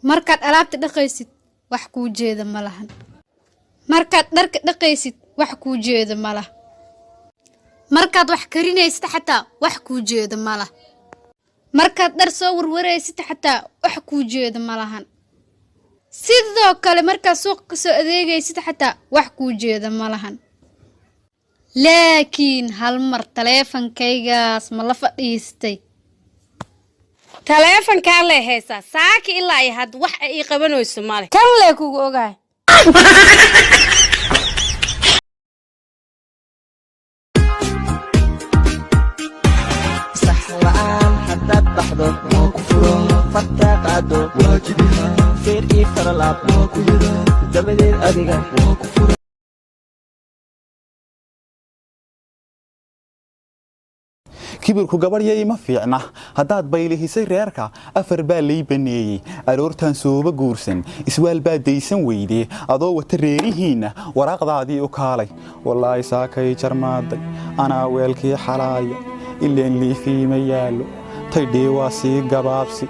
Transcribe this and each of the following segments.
markaad alaabta dhaqaysid wax kuu jeeda ma lahan markaad dharka dhaqaysid wax kuu jeeda ma laha markaad wax karinaysid xataa wax kuu jeeda ma laha markaad dhar soo warwaraysid xataa wax kuu jeeda ma lahan sidoo kale markaad suuqa ka soo adeegaysid xataa wax kuu jeeda ma lahan laakiin hal mar taleefankaygaas ma la fadhiistay taleefankaa lee haysaa saaki ilaa ay had wax ay qabanayso male kan lee kugu ogaay saxlaan haddaad baxdo waa ku furo fartaa qaado waajibiha feer ii faralaab waa ku yida dabadeed adiga waa ku furo kibirku gabadhyay ma fiicna haddaad baylihisay reerka afar baa lay baneeyey aroortaan sooba guursan iswaal baa daysan weydee adoo wata reerihiinna waraaqdaadii u kaalay wallaahi saakay jarmaaday anaa weelkii xalaaya ileen liifii ma yaallo taydhee waa sii gabaabsi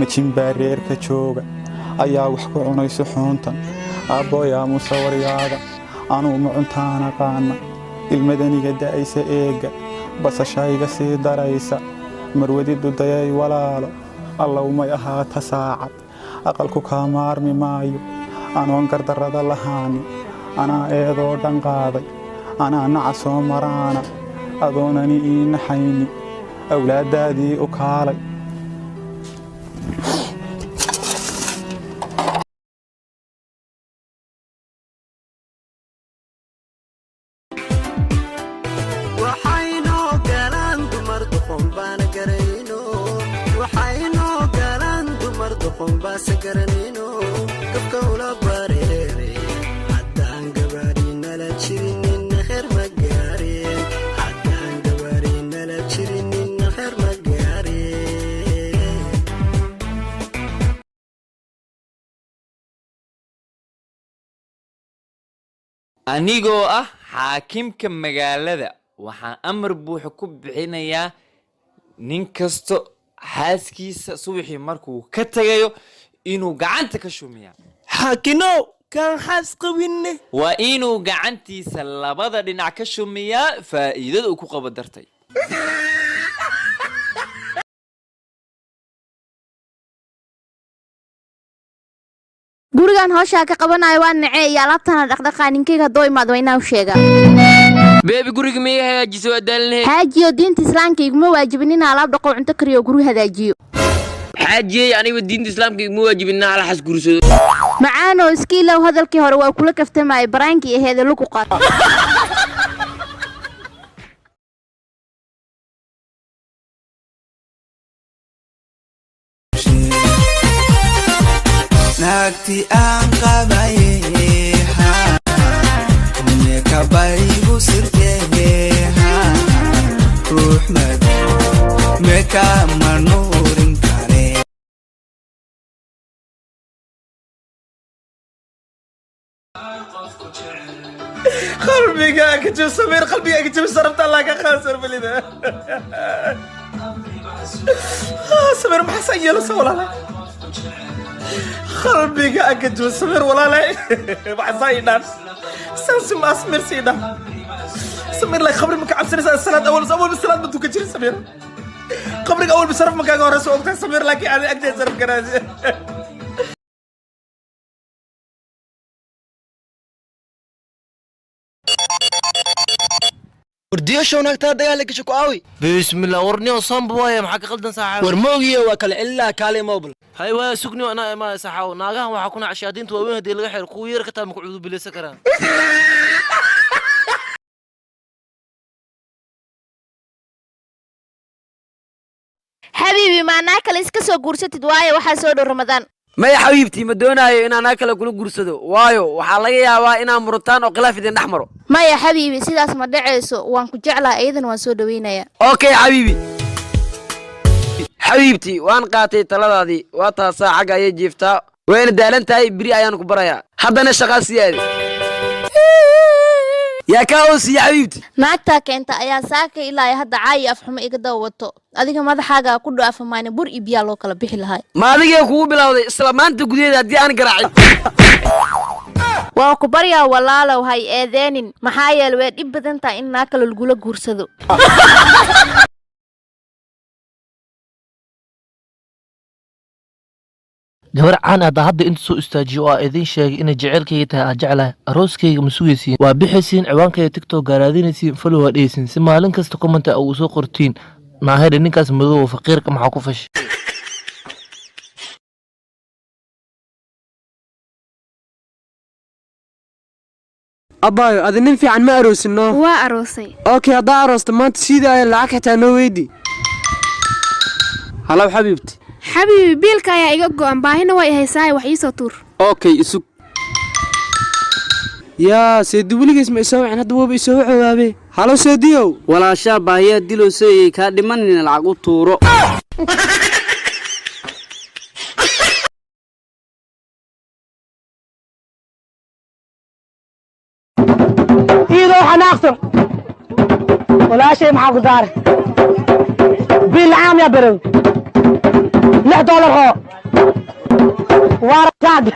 majinbaa reerka jooga ayaa wax ku cunayso xuuntan aabbooyaa musawaryaada anuu ma cuntaan aqaana ilmadaniga da'aysa eegga basashayga sii daraysa marwadidu dayay walaalo allow may ahaata saacad aqalku kaa maarmi maayo anoon gardarrada lahaani anaa eedoo dhan qaaday anaa naca soo maraana adoonani ii naxayni awlaaddaadii u kaalay anigoo ah xaakimka magaalada waxaan amar buuxa ku bixinayaa nin kasto xaaskiisa subaxii markuu ka tagayo inuu gacanta ka shumiyaa xaakino kan xaas qawinne waa inuu gacantiisa labada dhinac ka shumiyaa faa'iidada uu ku qabo dartay gurigan hawsha ka qabanayo waa nacee iyo alaabtana dhaqdhaqaa ninkayga doo imaad waa inaa u sheega beebi guriga miyay hagaajiso adaalne xaajiyo diinta islaamka iguma waajibin in alaab dhaqo cunto kariyo guri hagaajiyo xaajiyey aniga diinta islaamka iguma waajibin in ala xas guursado macaano iskiilow hadalkii hore waa kula kaftamay baraankii aheed lagu qaad naagti aan qabayeha meka baygu sirteha ruux mad meka manuurin kare qalbigaaga joob sameer qalbigaaga joob sarabta allah ka khaasar balida sameer maxaa yeelo soo walaala qalbigaaga joob sameer walaala maxaa idaan sansi ma asmeer siida sameer la khabri maka cabsanaysa salaad awal salaad ma tukan jirin sameer qabriga awal bisaraf makaaga hore soo ogtaa sameer laakiin aan agtay saraf garaasi ورديو شو نكتا دقالك شكو قوي بسم الله ورني وصنب وايا محاك قلدن ساحاو ورموغي وكل إلا كالي موبل هاي وايا سكني أنا ما ساحاو ناقاها وحاكونا عشادين توابين هدي الغحر كوير كتاب مقعودو بلي سكران حبيبي ما ناكل اسكسو قرصتي دوايا وحا سودو رمضان ما يا حبيبتي ما دونايو إنا ناكل كل قرصدو وايو وحا لغا يابا إنا مرتان وقلاف دين أحمرو ما يا حبيبي سيداس ما دعيسو وان كجعلا أيضا وان سودو وينايا أوكي حبيبي حبيبتي وان قاتي تلادادي واتا ساعة اي جيفتا وين دالنتاي بري ايان كبرايا حدنا شغال سيادي يا كاوس يا حبيبتي naagtaa keenta ayaa saaka ilaa hadda caayi afxumo iga dawato adiga madaxaaga ku dhaafa maana bur iyo biyo loo kala bixi lahay ما adiga kugu bilawday isla maanta gudaheeda hadii aan garaacin waa ku baryaa walaalow hay eedeenin maxaa yeelay way dhib badan tahay in naag kale lagu guursado gabar caan ah hadda inta soo istaajiyo oo idin sheegay in jaceelkayga tahay aan jeclahay arooskayga ma sugaysiin waa bixisiin ciwaankayga tiktok gaaraadinaysiin follow waa dhehaysiin si maalin kasta comment ugu soo qortiin naahir ninkaas madow faqiirka maxaa ku fash abaayo adi nin fiican ma aroosino waa aroosay okay haddaa aroosta maanta sidii ay lacag xitaa noo weydi halow xabiibti xabiibi biilka ayaa iga go'an baahina way haysaa wax ii soo tuur okay isug yaa seedi weligiis ma isoo wicin hadda waba isoo wacowaabe halo seediyow walaashaa baahiyaa dilowsayay kaa dhimanina lacag u tuuro إيدو حناقصن ولا شيء معك دار بالعام يا برو $1 هو ورقاد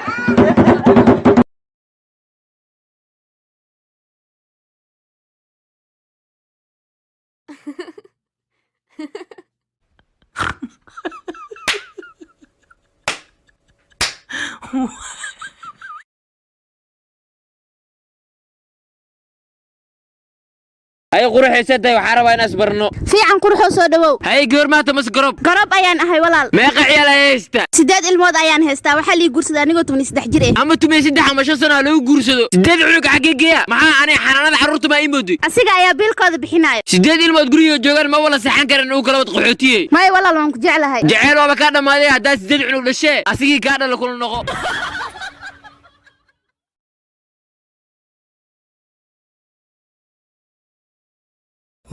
هاي قروح يسدي وحارب ناس برنو fiican qurxo soo dhawow هاي قور ما تمس قرب garab ayaan ahay walaal ما قعيا لا يستا 8 ilmood ayaan haystaa waxa lii guursadaa anigoo 13 jir ah اما تمي سدح ما شو سنه لو غورسدو سدد عنق حقيقيا ما انا حنانada xarunta ma imooday asiga ayaa biilkooda bixinayo سدد ilmood guriga joogan ma wala saxan karan oo kala wad qaxootiyay may walaal waan ku jeclahay jaceyl waba ka dhamaaday hadaa سدد عنق dhashay asigii ka dhala kula noqo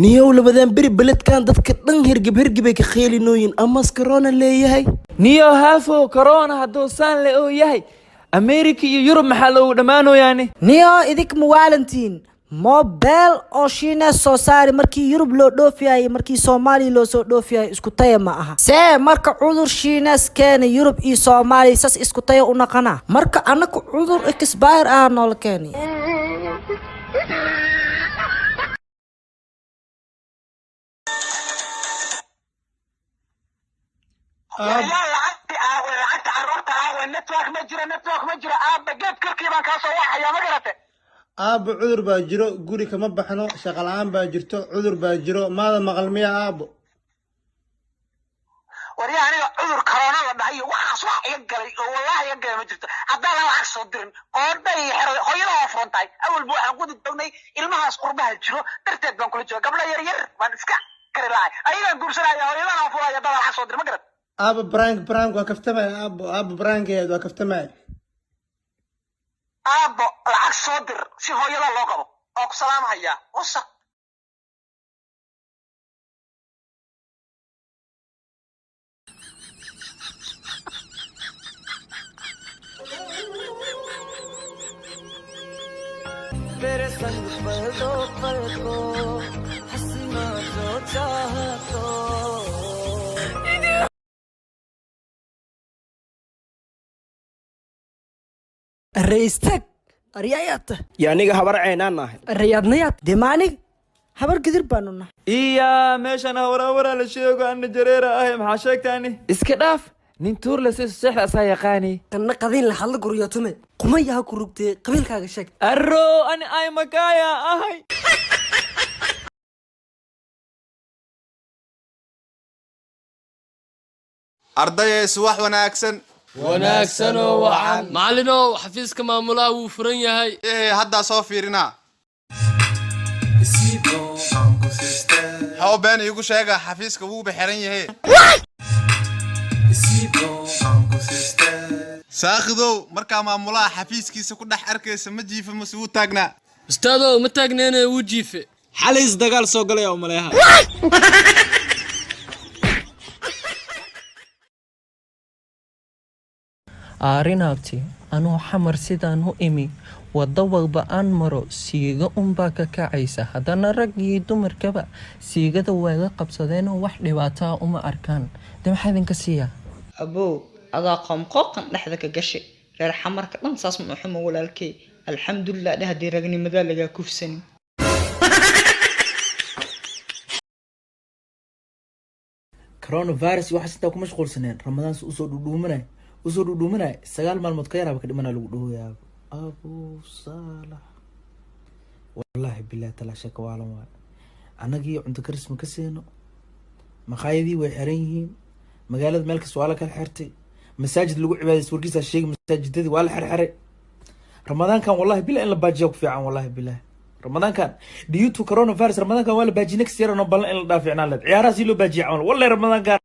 niyow labadan beri beledkan dadka dhan hergeb ka qeelinooyin ama corona leeyahay niyo haafo corona hadduu saan le oo yahay america iyo yurub maxaa loogu dhammaanoyaane نيو إذيك موالنتين موبيل أو شينا سوساري مركي يوروب لو دوفياي مركي سومالي لو سو دوفياي اسكو تايا معها سي مركا عذر شيناس كان يوروب إي سومالي ساس اسكو تايا ونقنا مركا أنك عذر إكسباير آنول كاني aabbo cudur baa jiro guri kama baxno shaqo la'aan baa jirto cudur baa jiro maada maqal miya aabbo waryaa aniga cudur corona la dhahay waxaas wax iga galay oo wallahi iga galay ma jirto haddaan la lacag soo dirin qoordhay xero hooyada waa furantahay awal buu waxaan gudi dognay ilmahaas qurbaha jiro darteed baan kula jooga gabdho yar yar baan iska kari lahay ayagaan guursanaya hooyadana waa furaya haddaan lacag soo dirin ma garad aabbo brank waa kaftamaya aabbo brankeed waa kaftamaya aabbo lacag soo dir si hooyada loo qabo oo ku salaamaya wasa मेरे संग पल दो पल को हंसना जो चाहा तो الرئيستك الريايات يعني habar ceenaan nahay الرياضنيات دماني habar gidir baanu nahay iya meeshan hawaraawara la sheego ana jareera ahay maxaa sheegtaani iska dhaaf nin tuur la sii saxda asaa yaqaani kana qadin la hadla guriyatume qumayaha ku rugtay qabiilkaaga sheeg arro ani ay makaya ahay ardayay subax wanaagsan wanaagsanoo wacan macallinow xafiiska maamulaha wuu furan yahay haddaa soo fiirinaa xaw been iigu sheega xafiiska wuuba xiran yahay saakhidow markaa maamulaha xafiiskiisa ku dhex arkaysa ma jiifa mase wuu taagnaa ustaadow ma taagneene wuu jiife xalays dagaal soo galaya umaleeha aarinaabti anuu xamar sidaan u imi waddo walba aan maro siiga unbaa ka kacaysa haddana rag iyo dumarkaba siigada waa la qabsadeenoo wax dhibaataa uma arkaan de maxaa idinka siiyaa abow adaa qoomqooqan dhexda ka gashay reer xamarka dhan saas ma xumo walaalkay alxamdulilah dheh haddii ragnimadaa lagaa kufsanin coronavirus waxaas intaa ku mashquulsaneen ramadaan usoo dhudhuumanay 9 maalmood ka yaraaba ka dhimanaa lagu dhahoyaa abu saalax wallaahi bilaahi talaa shaka waalan waay annagii cunto karis ma ka seeno maqaayadii way xiran yihiin magaalada meel kasta waa la kala xirtay masaajid lagu cibaadaysto warkiisaa sheegay masaajidadii waa la xirxiray ramadaankan wallahi bilaa in la baajiya ku fiican wallahi bilaahi ramadaankan due to coronavirus ramadaankan waa la baajiye next year no ballan in la dhaaficnaan leed ciyaaraha si loo baajiye camal wallahi ramadaankan